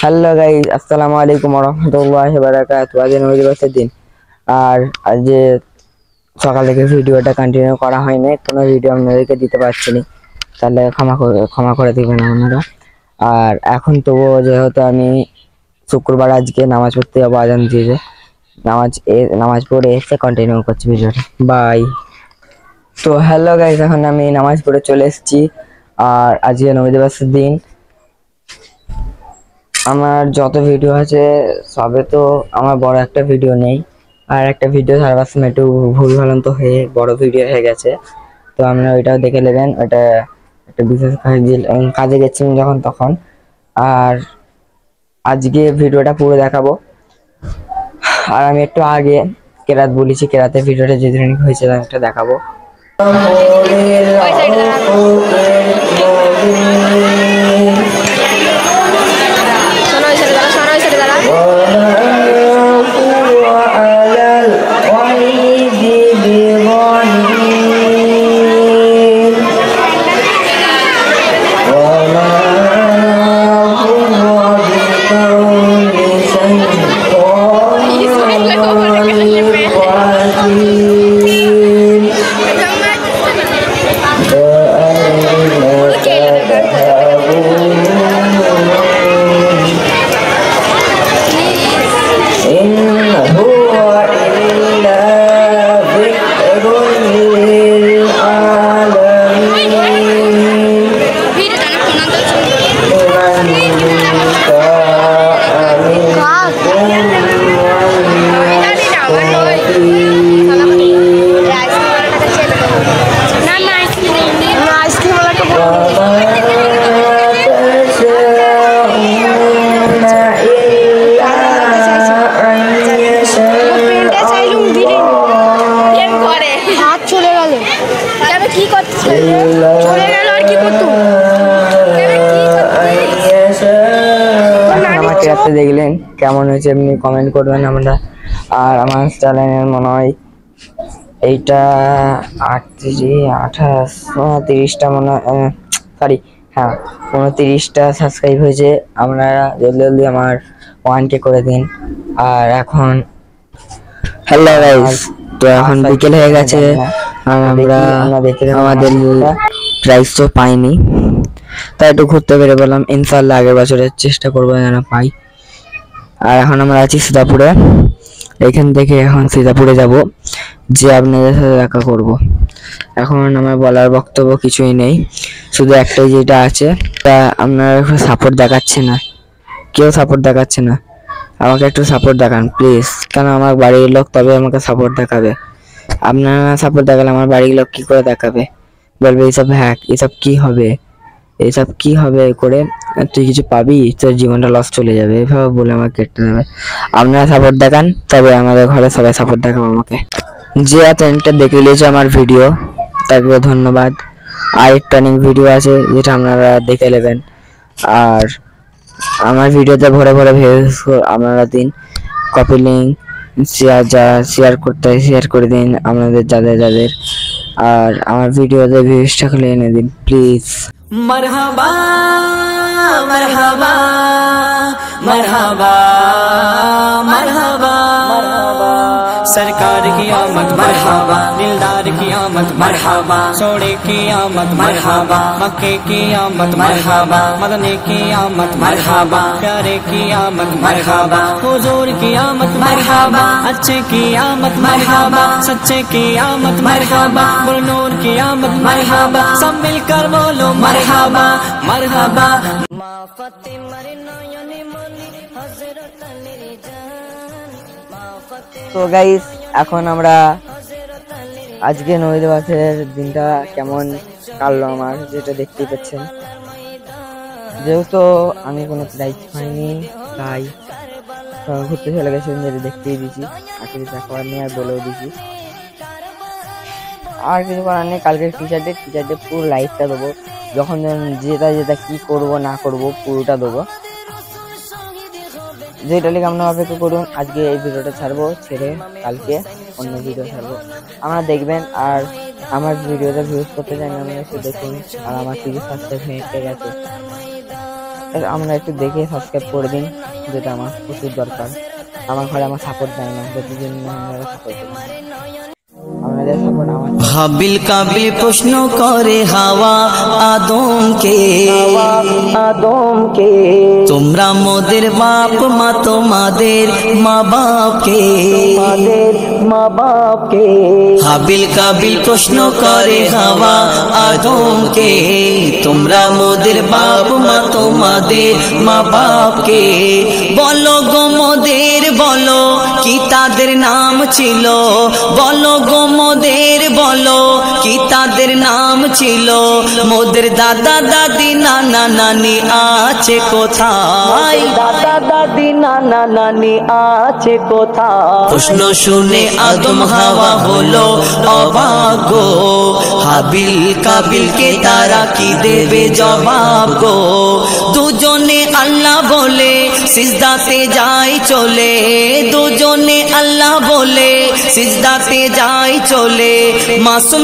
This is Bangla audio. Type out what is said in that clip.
হ্যালো গাইস, আসসালামু আলাইকুম ওয়া রাহমাতুল্লাহি ওয়া বারাকাতুহু। আজ নবীদিবসের দিন, আর আজ সকাল থেকে ভিডিওটা কন্টিনিউ করা হয়নি, কোনো ভিডিও আপনাদেরকে দিতে পারছি না, তাহলে ক্ষমা করে দিবেন আপনারা। আর এখন তবুও যেহেতু আমি শুক্রবার আজকে নামাজ পড়তে যাবো, আজান দিয়েছে, নামাজ পড়ে এসে কন্টিনিউ করছি ভিডিওটা। বাই। তো হ্যালো গাইস, এখন আমি নামাজ পড়ে চলে এসেছি, আর আজকে নবীদিবসের দিন। আমার যত ভিডিও আছে সবে তো আমার বড় একটা ভিডিও নেই, আর একটা ভিডিও সার্ভার সময় একটু ভুল ভ্রান্ত হয়ে বড় ভিডিও হয়ে গেছে, তো আপনারা ওইটাও দেখে নেবেন। ওটা একটা বিশেষ কাজে গেছিলাম যখন তখন। আর আজকে ভিডিওটা পুরো দেখাবো। আর আমি একটু আগে কেরাত বলেছি, কেরাতের ভিডিওটা যে ধরনের হয়েছে একটা দেখাবো। দেখলেন কেমন হয়েছে এমনি কমেন্ট করবেন আমরা। আর আমার চ্যানেলের মনে হয় এইটা 30টা মনে হয়, সরি হ্যাঁ 29টা সাবস্ক্রাইব হয়েছে। আপনারা জলদি আমার 1K করে দিন। আর এখন হ্যালো গাইস, তো এখন বিকেল হয়ে গেছে, আর আমরা আমাদের প্রাইস তো পাইনি, তাই একটু ঘুরতে বেরো বললাম। ইনশাআল্লাহ আগের বছরের চেষ্টা করবো যেন পাই। আর এখন আমরা আছি সীতাপুরে, এখান থেকে এখন সীতাপুরে যাব, যে আপনাদের সাথে দেখা করব। এখন আমার বলার বক্তব্য কিছুই নেই, শুধু একটাই যেটা আছে, তা আপনারা সাপোর্ট দেখাচ্ছে না, কেউ সাপোর্ট দেখাচ্ছে না। আমাকে একটু সাপোর্ট দেখান প্লিজ, কেন আমার বাড়ির লোক তবে আমাকে সাপোর্ট দেখাবে। আপনারা সাপোর্ট দেখালে আমার বাড়ির লোক কি করে দেখাবে? বলবে এইসব হ্যাক, এইসব কি হবে, এইসব কি হবে করে, তুই কিছু পাবি, তোর জীবনটা লস চলে যাবে, এভাবে বলে আমাকে কেটে দেবে। আপনারা সাপোর্ট দেখান, তবে আমাদের ঘরে সবাই সাপোর্ট দেখাবো আমাকে। যে চ্যানেলটা দেখে নিয়েছে আমার ভিডিও, তাকে ধন্যবাদ। আর ট্রেনিং ভিডিও আছে যেটা আপনারা দেখে নেবেন। আর আমার ভিডিওতে ভরে ভরে ভিউজ আপনারা দিন, কপি লিঙ্ক শেয়ার করতে শেয়ার করে দিন আপনাদের যাদের। আর আমার ভিডিওতে ভিউজটা খুলে এনে দিন প্লিজ। मरहबा मरहबा मरहबा मरहबा सरकार की आमद मरहबा, दिलदार की आमद मरहबा, सोड़े की आमद मरहबा, मक्के की आमद मरहबा, मदने की आमद मरहबा, प्यारे की आमद मरहबा, हुजूर की आमद मरहबा, अच्छे की आमद मरहबा, सच्चे की आमद मरहबा, गुलनूर की आमद मरहबा, सब मिलकर बोलो मरहबा मरहबा। তো গাইস, এখন আমরা আজকে নবীদিবসের দিনটা কেমন কাটলো আমার, যেটা দেখতেই পাচ্ছেন। যেহেতু আমি কোনো প্রাইজ পাইনি, তাই ঘুরতে চলে গেছি, যেটা দেখতেই দিয়েছি, আর কিছু দেখাবার নেই, আর বলেও দিয়েছি। আর কিছু করার নেই, কালকে টিচার ডে পুরো লাইফটা দেবো, যখন যেটা কি করব না করব পুরোটা দেবো। যেটা লিখে আপনারা অপেক্ষা করুন। আজকে এই ভিডিওটা ছাড়বো, ছেড়ে কালকে অন্য ভিডিও ছাড়বো, আপনারা দেখবেন। আর আমার ভিডিওতে ভিউজ করতে চাই না, আপনারা একটু দেখুন। আর আমার 30 সাবস্ক্রাইব হয়ে গেছে, আমরা একটু দেখে সাবস্ক্রাইব করে দিন, যেটা আমার প্রচুর দরকার। আমার ঘরে আমার সাপোর্ট দেয় না, যাতে জন্য আপনারা সাপোর্ট করুন। আপনাদের সাপোর্ট আমার। হাবিল কাবিল প্রশ্ন করে হাওয়া আদমকে তোমরা মোদের বাপ মা, তোমাদের মা বাপকে হাবিল কাবিল প্রশ্ন করে হাওয়া আদমকে তোমরা মোদের বাপ মা, তোমাদের মা বাপকে বলো গো মোদের, বলো কি তাদের নাম ছিল, বলো গো মোদের, বলো কি তাদের নাম ছিল। মোদের দাদা দাদি নানা নানি আছে কোথায়, দাদা দাদি নানা নানি আছে কোথায়। প্রশ্ন শুনে আদম হাওয়া হলো অবাক গো, হাবিল কাবিলকে তারা কি দেবে জবাব গো। দুজনে আল্লাহ বলে সিজদাতে যায় চলে, দুজনে আল্লাহ বলে সিজদাতে যায় চলে। মাসুম